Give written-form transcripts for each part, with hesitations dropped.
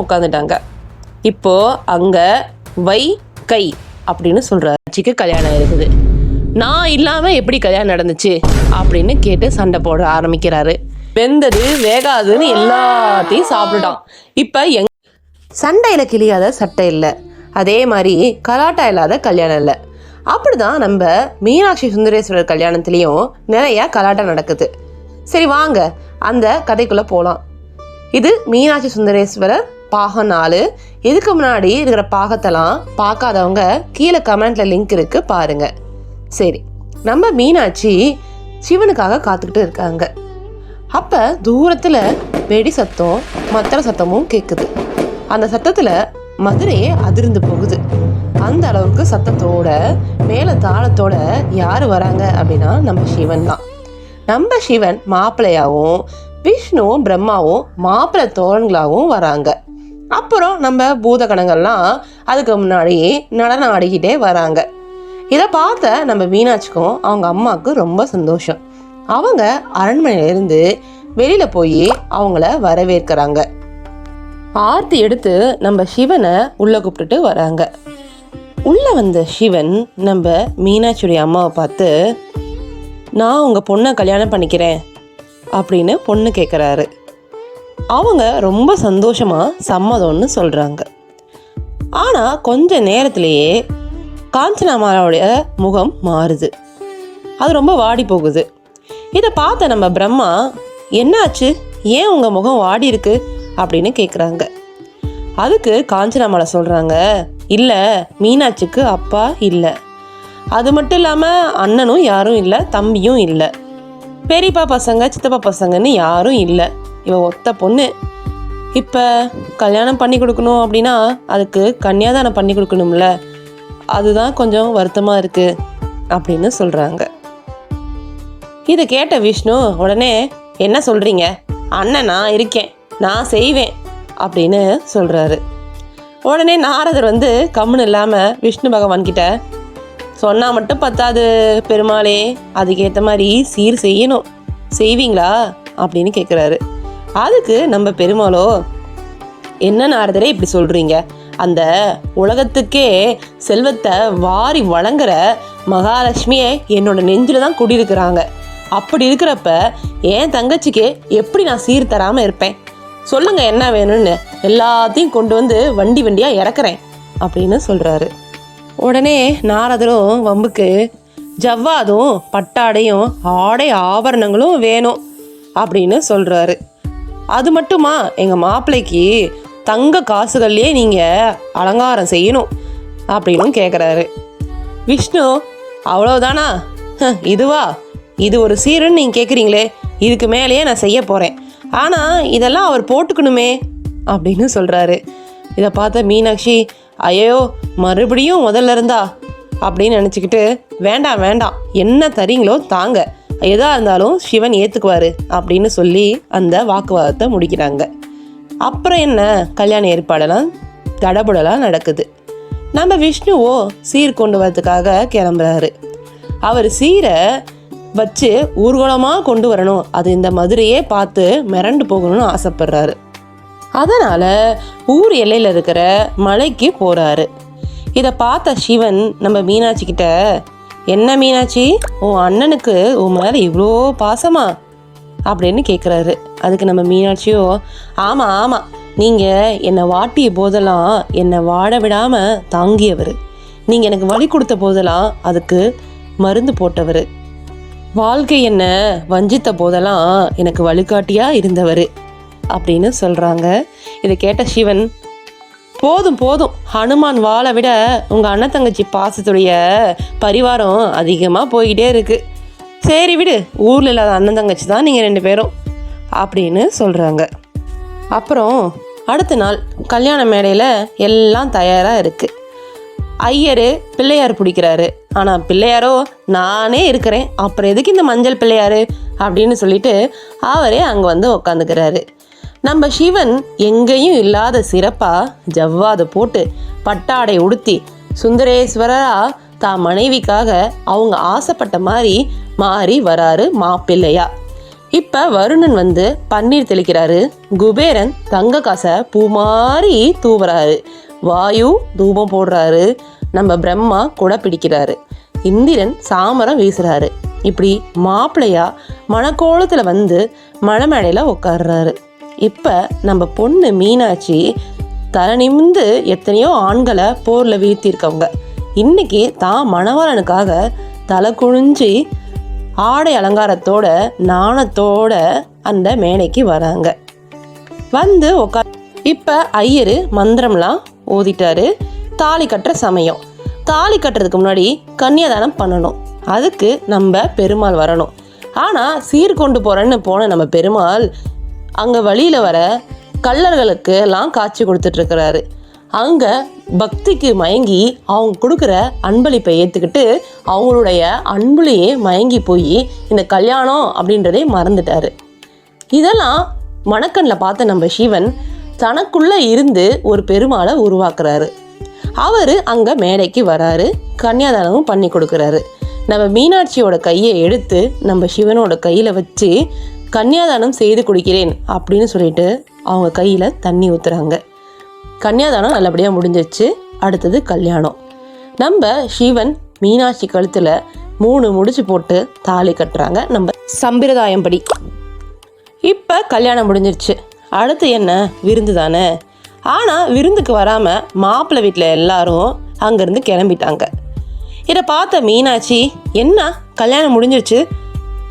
உட்காந்துட்டாங்க. இப்போ அங்கே வை கை அப்படின்னு சொல்கிற ஆட்சிக்கு கல்யாணம் இருக்குது. நான் இல்லாமல் எப்படி கல்யாணம் நடந்துச்சு அப்படின்னு கேட்டு சண்டை போட ஆரம்பிக்கிறாரு. வெந்தது வேகாதுன்னு எல்லாத்தையும் சாப்பிட்டுட்டான். இப்போ சண்டையில் கிளியாத சட்டை இல்லை, அதே மாதிரி கலாட்டா இல்லாத கல்யாணம் இல்லை. அப்படிதான் நம்ம மீனாட்சி சுந்தரேஸ்வரர் கல்யாணத்துலேயும் நிறையா கலாட்டா நடக்குது. சரி வாங்க அந்த கதைக்குள்ளே போகலாம். இது மீனாட்சி சுந்தரேஸ்வரர் பாகம் 4. இதுக்கு முன்னாடி இருக்கிற பாகத்தெல்லாம் பார்க்காதவங்க கீழே கமெண்ட்ல லிங்க் இருக்கு பாருங்க. சரி, நம்ம மீனாட்சி சிவனுக்காக காத்துக்கிட்டு இருக்காங்க. அப்ப தூரத்துல வெடி சத்தம் மத்திர சத்தமும் கேட்குது. அந்த சத்தத்துல மதுரையே அதிர்ந்து போகுது. அந்த அளவுக்கு சத்தத்தோட மேல தாளத்தோட யாரு வராங்க அப்படின்னா நம்ம சிவன் தான். நம்ம சிவன் மாப்பிள்ளையாவும் விஷ்ணுவும் பிரம்மாவும் மாப்பிள்ளை தோழங்களாகவும் வராங்க. அப்புறம் நம்ம பூதகணங்கள்லாம் அதுக்கு முன்னாடி நடனம் ஆடிக்கிட்டே வராங்க. இதை பார்த்த நம்ம மீனாட்சிக்கும் அவங்க அம்மாவுக்கு ரொம்ப சந்தோஷம். அவங்க அரண்மனையிலேருந்து வெளியில் போய் அவங்கள வரவேற்கிறாங்க. ஆர்த்தி எடுத்து நம்ம சிவனை உள்ளே கூப்பிட்டுட்டு வராங்க. உள்ளே வந்த சிவன் நம்ம மீனாட்சியுடைய அம்மாவை பார்த்து, நான் உங்கள் பொண்ணை கல்யாணம் பண்ணிக்கிறேன் அப்படின்னு பொண்ணு கேட்குறாரு. அவங்க ரொம்ப சந்தோஷமாக சம்மதம்னு சொல்கிறாங்க. ஆனால் கொஞ்ச நேரத்திலேயே காஞ்சனாமாவோடைய முகம் மாறுது. அது ரொம்ப வாடி போகுது. இதை பார்த்த நம்ம பிரம்மா, என்னாச்சு, ஏன் உங்கள் முகம் வாடி இருக்கு அப்படின்னு கேட்குறாங்க. அதுக்கு காஞ்சனாமாலை சொல்கிறாங்க, இல்லை மீனாட்சிக்கு அப்பா இல்லை, அது மட்டும் இல்லாமல் அண்ணனும் யாரும் இல்லை, தம்பியும் இல்லை, பெரியப்பா பசங்க சித்தப்பா பசங்கன்னு யாரும் இல்லை, இவன் ஒத்த பொண்ணு. இப்போ கல்யாணம் பண்ணி கொடுக்கணும் அப்படின்னா அதுக்கு கன்னியாதானம் பண்ணி கொடுக்கணும்ல, அதுதான் கொஞ்சம் வருத்தமாக இருக்குது அப்படின்னு சொல்கிறாங்க. இதை கேட்ட விஷ்ணு உடனே, என்ன சொல்கிறீங்க, அண்ணன் நான் இருக்கேன், நான் செய்வேன் அப்படின்னு சொல்கிறாரு. உடனே நாரதர் வந்து கம்முன்னு இல்லாமல் விஷ்ணு பகவான்கிட்ட, சொன்னால் மட்டும் பத்தாது பெருமாளே, அதுக்கேற்ற மாதிரி சீர் செய்யணும், செய்வீங்களா அப்படின்னு கேட்குறாரு. அதுக்கு நம்ம பெருமாளோ, என்ன நாரதரே இப்படி சொல்கிறீங்க, அந்த உலகத்துக்கே செல்வத்தை வாரி வழங்குற மகாலட்சுமியை என்னோட நெஞ்சில் தான் குடியிருக்கிறாங்க. அப்படி இருக்கிறப்ப என் தங்கச்சிக்கு எப்படி நான் சீர் தராமல் இருப்பேன், சொல்லுங்க என்ன வேணும்னு, எல்லாத்தையும் கொண்டு வந்து வண்டி வண்டியாக இறக்குறேன் அப்படின்னு சொல்கிறாரு. உடனே நாரதரும் வம்புக்கு, ஜவ்வாதும் பட்டாடையும் ஆடை ஆபரணங்களும் வேணும் அப்படின்னு சொல்கிறாரு. அது மட்டுமா, எங்கள் மாப்பிள்ளைக்கு தங்க காசுகள்லேயே நீங்கள் அலங்காரம் செய்யணும் அப்படின்னு கேட்குறாரு. விஷ்ணு, அவ்வளோதானா, இதுவா, இது ஒரு சீருன்னு நீங்கள் கேட்குறீங்களே, இதுக்கு மேலேயே நான் செய்ய போகிறேன், ஆனால் இதெல்லாம் அவர் போட்டுக்கணுமே அப்படின்னு சொல்கிறாரு. இதை பார்த்த மீனாட்சி, ஐயோ மறுபடியும் முதல்ல இருந்தா அப்படின்னு நினச்சிக்கிட்டு, வேண்டாம் வேண்டாம், என்ன தரீங்களோ தாங்க, எதாக இருந்தாலும் சிவன் ஏற்றுக்குவார் அப்படின்னு சொல்லி அந்த வாக்குவாதத்தை முடிக்கிறாங்க. அப்புறம் என்ன, கல்யாண ஏற்பாடெல்லாம் தடபுடலாம் நடக்குது. நம்ம விஷ்ணுவோ சீர் கொண்டு வரதுக்காக கிளம்புறாரு. அவர் சீரை வச்சு ஊர்வலமாக கொண்டு வரணும், அது இந்த மதுரையே பார்த்து மிரண்டு போகணும்னு ஆசைப்படுறாரு. அதனால் ஊர் எல்லையில் இருக்கிற மலைக்கு போகிறாரு. இதை பார்த்த சிவன் நம்ம மீனாட்சி கிட்ட, என்ன மீனாட்சி, உன் அண்ணனுக்கு உன் மேலே இவ்வளோ பாசமா அப்படின்னு கேட்குறாரு. அதுக்கு நம்ம மீனாட்சியோ, ஆமாம் ஆமாம், நீங்கள் என்னை வாட்டிய போதெல்லாம் என்னை வாட விடாமல் தாங்கியவர், நீங்கள் எனக்கு வழி கொடுத்த போதெல்லாம் அதுக்கு மருந்து போட்டவர், வாழ்க்கை என்ன வஞ்சித்த போதெல்லாம் எனக்கு வழிகாட்டியாக இருந்தவர் அப்படின்னு சொல்கிறாங்க. இதை கேட்ட சிவன், போதும் போதும், ஹனுமான் வாளை விட உங்கள் அண்ணன் தங்கச்சி பாசத்துடைய பரிவாரம் அதிகமாக போய்கிட்டே இருக்குது, சரி விடு, ஊரில் இல்லாத அண்ணன் தங்கச்சி தான் நீங்கள் 2 பேரும் அப்படின்னு சொல்கிறாங்க. அப்புறம் அடுத்த நாள் கல்யாண மேடையில் எல்லாம் தயாராக இருக்குது. ஐயர் பிள்ளையார் பிடிக்கிறாரு. ஆனால் பிள்ளையாரோ, நானே இருக்கிறேன், அப்புறம் எதுக்கு இந்த மஞ்சள் பிள்ளையார் அப்படின்னு சொல்லிட்டு அவரே அங்கே வந்து உக்காந்துக்கிறாரு. நம்ம சிவன் எங்கேயும் இல்லாத சிறப்பாக ஜவ்வாது போட்டு பட்டாடை உடுத்தி சுந்தரேஸ்வரரா தான் மனைவிக்காக அவங்க ஆசைப்பட்ட மாதிரி மாறி வராரு மாப்பிள்ளையா. இப்போ வருணன் வந்து பன்னீர் தெளிக்கிறாரு, குபேரன் தங்க காசை பூ மாதிரி தூவுறாரு, வாயு தூபம் போடுறாரு, நம்ம பிரம்மா குடை பிடிக்கிறாரு, இந்திரன் சாமரம் வீசுறாரு. இப்படி மாப்பிள்ளையா மணக்கோலத்தில் வந்து மணமேடையில் உட்காடுறாரு. இப்போ நம்ம பொண்ணு மீனாட்சி தலை நிமிந்து எத்தனையோ ஆண்களை போரில் வீழ்த்தியிருக்கவங்க இன்னைக்கு தான் மணவாளனுக்காக தலை குனிஞ்சி ஆடை அலங்காரத்தோட நாணத்தோட அந்த மேடைக்கு வராங்க. வந்து இப்போ ஐயரு மந்திரம்லாம் ஓதிட்டாரு. தாலி கட்டுற சமயம். தாலி கட்டுறதுக்கு முன்னாடி கன்னியாதானம் பண்ணணும். அதுக்கு நம்ம பெருமாள் வரணும். ஆனால் சீர் கொண்டு போகிறேன்னு போன நம்ம பெருமாள் அங்கே வழியில் வர கள்ளர்களுக்கு எல்லாம் காட்சி கொடுத்துட்ருக்கிறாரு. அங்கே பக்திக்கு மயங்கி அவங்க கொடுக்குற அன்பளிப்பை ஏற்றுக்கிட்டு அவங்களுடைய அன்புலையே மயங்கி போய் இந்த கல்யாணம் அப்படின்றதே மறந்துட்டாரு. இதெல்லாம் மணக்கண்ணில் பார்த்த நம்ம சிவன் தனக்குள்ளே இருந்து ஒரு பெருமாளை உருவாக்குறாரு. அவர் அங்கே மேடைக்கு வராரு, கன்னியாதானமும் பண்ணி கொடுக்குறாரு. நம்ம மீனாட்சியோட கையை எடுத்து நம்ம சிவனோட கையில் வச்சு கன்னியாதானம் செய்து கொடுக்கிறேன் அப்படின்னு சொல்லிட்டு அவங்க கையில் தண்ணி ஊற்றுறாங்க. கன்னியாதானம் நல்லபடியாக முடிஞ்சிச்சு. அடுத்தது கல்யாணம். நம்ம சிவன் மீனாட்சி கழுத்தில் 3 முடிச்சு போட்டு தாலி கட்டுறாங்க நம்ம சம்பிரதாயம் படி. இப்போ கல்யாணம் முடிஞ்சிருச்சு. அடுத்து என்ன, விருந்து தானே. ஆனால் விருந்துக்கு வராமல் மாப்பிள்ளை வீட்டில் எல்லாரும் அங்கேருந்து கிளம்பிட்டாங்க. இதை பார்த்த மீனாட்சி, என்ன கல்யாணம் முடிஞ்சிருச்சு,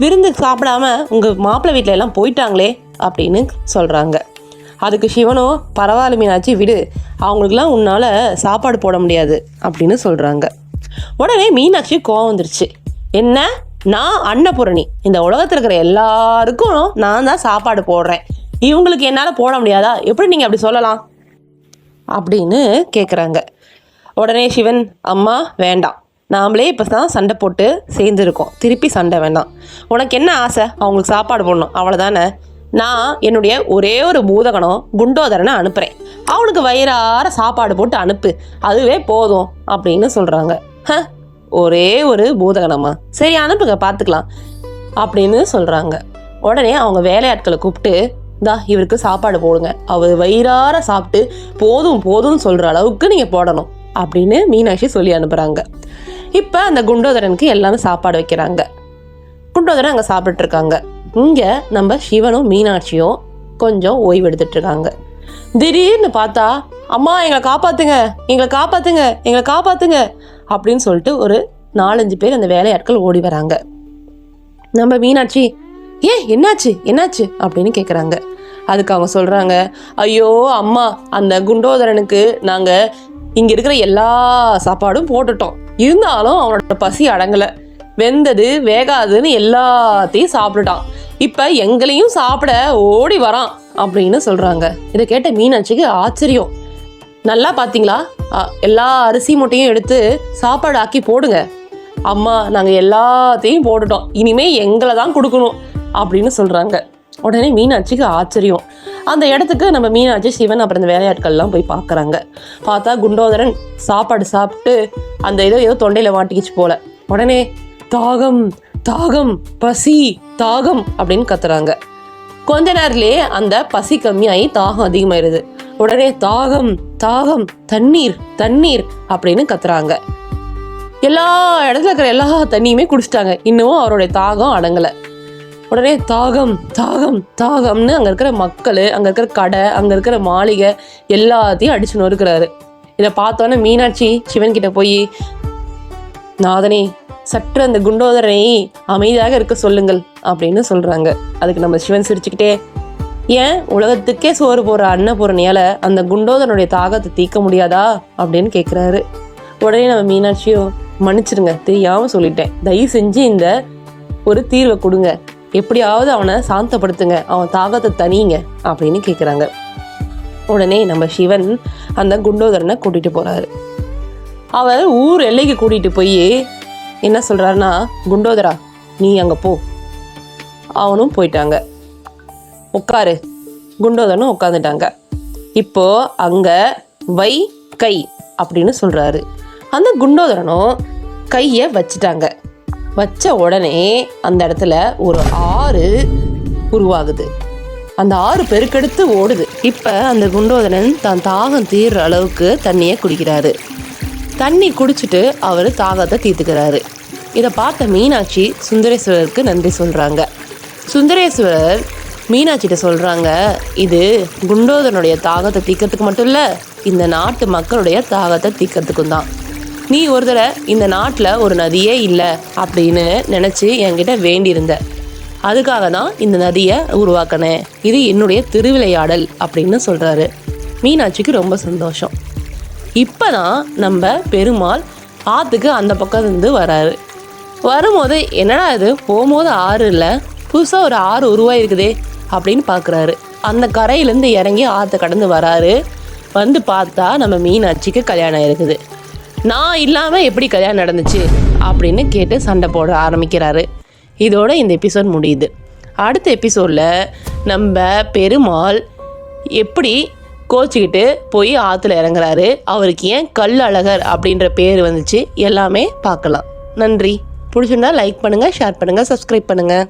விருந்து சாப்பிடாம உங்கள் மாப்பிள்ளை வீட்டில் எல்லாம் போயிட்டாங்களே அப்படின்னு சொல்கிறாங்க. அதுக்கு சிவனோ, பரவாயில்ல மீனாட்சி விடு, அவங்களுக்குலாம் உன்னால் சாப்பாடு போட முடியாது அப்படின்னு சொல்கிறாங்க. உடனே மீனாட்சி கோவம் வந்துருச்சு. என்ன, நான் அன்னபூரணி, இந்த உலகத்தில் இருக்கிற எல்லாருக்கும் நான் தான் சாப்பாடு போடுறேன், இவங்களுக்கு என்னால் போட முடியாதா, எப்படி நீங்கள் அப்படி சொல்லலாம் அப்படின்னு கேட்குறாங்க. உடனே சிவன், அம்மா வேண்டாம், நாமளே இப்போ தான் சண்டை போட்டு சேர்ந்துருக்கோம், திருப்பி சண்டை வேண்டாம். உனக்கு என்ன ஆசை, அவங்களுக்கு சாப்பாடு போடணும் அவ்வளோதானே. நான் என்னுடைய ஒரே ஒரு பூதகணம் குண்டோதரனை அனுப்புகிறேன், அவனுக்கு வயிறார சாப்பாடு போட்டு அனுப்பு, அதுவே போதும் அப்படின்னு சொல்கிறாங்க. ஒரே ஒரு பூதகணமா, சரி அனுப்புங்க பார்த்துக்கலாம் அப்படின்னு சொல்கிறாங்க. உடனே அவங்க வேலையாட்களை கூப்பிட்டு, இவருக்கு சாப்பாடு போடுங்க, அவர் வயிறார சாப்பிட்டு போதும் போதும்னு சொல்கிற அளவுக்கு நீங்கள் போடணும் அப்படின்னு மீனாட்சி சொல்லி அனுப்புகிறாங்க. இப்போ அந்த குண்டோதரனுக்கு எல்லாமே சாப்பாடு வைக்கிறாங்க. குண்டோதரன் அங்கே சாப்பிட்டுருக்காங்க. இங்கே நம்ம சிவனும் மீனாட்சியும் கொஞ்சம் ஓய்வு எடுத்துட்ருக்காங்க. திடீர்னு பார்த்தா, அம்மா எங்களை காப்பாற்றுங்க, எங்களை காப்பாற்றுங்க, எங்களை காப்பாற்றுங்க அப்படின்னு சொல்லிட்டு ஒரு 4-5 பேர் அந்த வேலையாட்கள் ஓடி வராங்க. நம்ம மீனாட்சி, ஏன் என்னாச்சு என்னாச்சு அப்படின்னு கேட்குறாங்க. அதுக்கு அவங்க சொல்கிறாங்க, ஐயோ அம்மா, அந்த குண்டோதரனுக்கு நாங்கள் இங்கே இருக்கிற எல்லா சாப்பாடும் போட்டுட்டோம், இருந்தாலும் அவனோட பசி அடங்கலை, வெந்தது வேகாதுன்னு எல்லாத்தையும் சாப்பிட்டுட்டான், இப்போ எங்களையும் சாப்பிட ஓடி வரான் அப்படின்னு சொல்கிறாங்க. இதை கேட்ட மீனாட்சிக்கு ஆச்சரியம். நல்லா பார்த்தீங்களா, எல்லா அரிசி மூட்டையும் எடுத்து சாப்பாடு ஆக்கி போடுங்க, அம்மா நாங்கள் எல்லாத்தையும் போட்டுட்டோம், இனிமேல் எங்களை தான் கொடுக்கணும் அப்படின்னு சொல்கிறாங்க. உடனே மீனாட்சிக்கு ஆச்சரியம். அந்த இடத்துக்கு நம்ம மீனாட்சி, சிவன் அப்புறம் இந்த வேலையாட்கள்லாம் போய் பார்க்குறாங்க. பார்த்தா குண்டோதரன் சாப்பாடு சாப்பிட்டு அந்த ஏதோ தொண்டையில் மாட்டிக்கிச்சு போல. உடனே தாகம் தாகம் பசி தாகம் அப்படின்னு கத்துறாங்க. கொஞ்ச நேரத்திலே அந்த பசி கம்மியாகி தாகம் அதிகமாயிருது. உடனே தாகம் தாகம் தண்ணீர் தண்ணீர் அப்படின்னு கத்துறாங்க. எல்லா இடத்துல இருக்கிற எல்லா தண்ணியுமே குடிச்சிட்டாங்க, இன்னமும் அவருடைய தாகம் அடங்கலை. உடனே தாகம் தாகம் தாகம்னு அங்கே இருக்கிற மக்கள், அங்கே இருக்கிற கடை, அங்கே இருக்கிற மாளிகை எல்லாத்தையும் அடிச்சு நொறுக்கிறாரு. இதை பார்த்தோன்னே மீனாட்சி சிவன்கிட்ட போய், நாதனே சற்று அந்த குண்டோதரனை அமைதியாக இருக்க சொல்லுங்கள் அப்படின்னு சொல்கிறாங்க. அதுக்கு நம்ம சிவன் சிரிச்சுக்கிட்டே, ஏன் உலகத்துக்கே சோறு போடுற அன்னபூரணியால் அந்த குண்டோதரனுடைய தாகத்தை தீர்க்க முடியாதா அப்படின்னு கேட்குறாரு. உடனே நம்ம மீனாட்சியும், மன்னிச்சிருங்க தெரியாமல் சொல்லிட்டேன், தயவு செஞ்சு இந்த ஒரு தீர்வை கொடுங்க, எப்படியாவது அவனை சாந்தப்படுத்துங்க, அவன் தாகத்தை தனியுங்க அப்படின்னு கேட்குறாங்க. உடனே நம்ம சிவன் அந்த குண்டோதரனை கூட்டிகிட்டு போகிறாரு. அவர் ஊர் எல்லைக்கு கூட்டிகிட்டு போய் என்ன சொல்கிறாருன்னா, குண்டோதரா நீ அங்கே போ. அவனும் போயிட்டாங்க. உட்காரு. குண்டோதரனும் உட்காந்துட்டாங்க. இப்போது அங்கே வை கை அப்படின்னு சொல்கிறாரு. அந்த குண்டோதரனும் கையை வச்சுட்டாங்க. வச்ச உடனே அந்த இடத்துல ஒரு ஆறு உருவாகுது. அந்த ஆறு பெருக்கெடுத்து ஓடுது. இப்போ அந்த குண்டோதரன் தான் தாகம் தீர்ற அளவுக்கு தண்ணியை குடிக்கிறாரு. தண்ணி குடிச்சிட்டு அவர் தாகத்தை தீர்த்துக்கிறாரு. இதை பார்த்த மீனாட்சி சுந்தரேஸ்வரருக்கு நன்றி சொல்கிறாங்க. சுந்தரேஸ்வரர் மீனாட்சிகிட்ட சொல்கிறாங்க, இது குண்டோதரனுடைய தாகத்தை தீர்க்கறதுக்கு மட்டும் இல்லை, இந்த நாட்டு மக்களுடைய தாகத்தை தீர்க்கறதுக்கும் தான். நீ ஒரு தடவை இந்த நாட்டில் ஒரு நதியே இல்லை அப்படின்னு நினச்சி என்கிட்ட வேண்டியிருந்த, அதுக்காக தான் இந்த நதியை உருவாக்கினேன். இது என்னுடைய திருவிளையாடல் அப்படின்னு சொல்கிறாரு. மீனாட்சிக்கு ரொம்ப சந்தோஷம். இப்போ தான் நம்ம பெருமாள் ஆற்றுக்கு அந்த பக்கம் இருந்து வராரு. வரும்போது என்னடா இது, போகும்போது ஆறு இல்லை, புதுசாக ஒரு ஆறு உருவாயிருக்குதே அப்படின்னு பார்க்குறாரு. அந்த கரையிலேருந்து இறங்கி ஆற்றை கடந்து வராரு. வந்து பார்த்தா நம்ம மீனாட்சிக்கு கல்யாணம் இருக்குது. நான் இல்லாமல் எப்படி கல்யாணம் நடந்துச்சு அப்படின்னு கேட்டு சண்டை போட ஆரம்பிக்கிறாரு. இதோட இந்த எபிசோட் முடியுது. அடுத்த எபிசோடில் நம்ம பெருமாள் எப்படி கோச்சிக்கிட்டு போய் ஆற்றுல இறங்குறாரு, அவருக்கு ஏன் கல் அழகர் அப்படின்ற பேர் வந்துச்சு, எல்லாமே பார்க்கலாம். நன்றி. பிடிச்சிருந்தா லைக் பண்ணுங்கள், ஷேர் பண்ணுங்கள், சப்ஸ்கிரைப் பண்ணுங்கள்.